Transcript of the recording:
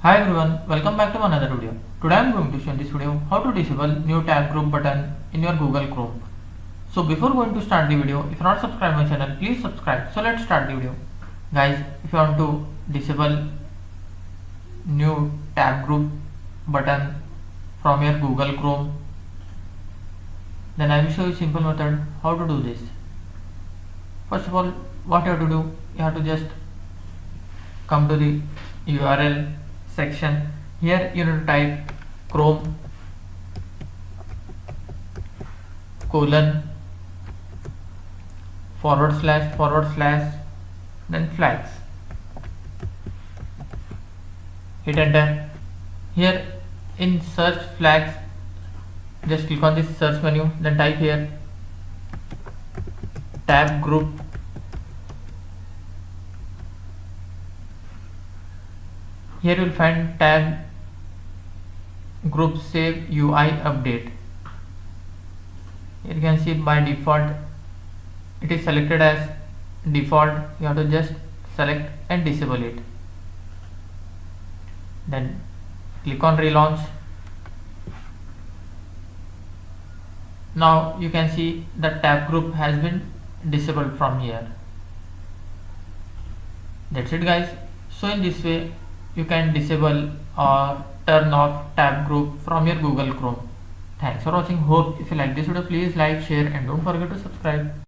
Hi everyone, welcome back to another video. Today I am going to show in this video how to disable new tab group button in your Google Chrome. So before going to start the video, if you are not subscribed my channel, please subscribe. So let's start the video. Guys, if you want to disable new tab group button from your Google Chrome, then I will show you a simple method how to do this. First of all, what you have to do, you have to just come to the URL section. Here you need to type chrome colon // then flags. Hit enter. Here in search flags, just click on this search menu, then type here tab group. Here you will find tab group save UI update. Here you can see by default it is selected as default. You have to just select and disable it. Then click on relaunch. Now you can see the tab group has been disabled from here. That's it guys. So in this way you can disable or turn off tab group from your Google Chrome. Thanks for watching. Hope if you like this video, please like, share and don't forget to subscribe.